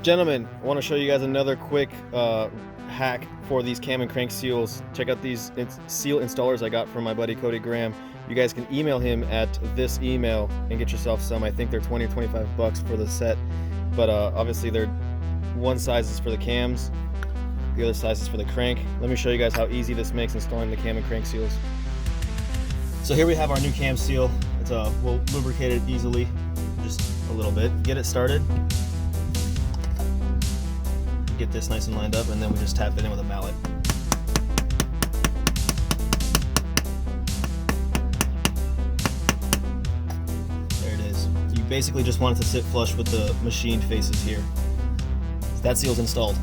Gentlemen, I want to show you guys another quick hack for these cam and crank seals. Check out these seal installers I got from my buddy Cody Graham. You guys can email him at this email and get yourself some. I think they're 20 or 25 bucks for the set, but obviously they're one size is for the cams, the other size is for the crank. Let me show you guys how easy this makes installing the cam and crank seals. So here we have our new cam seal. It's we'll lubricate it easily, just a little bit. Get it started. Get this nice and lined up, and then we just tap it in with a mallet. There it is. You basically just want it to sit flush with the machined faces here. That seal's installed.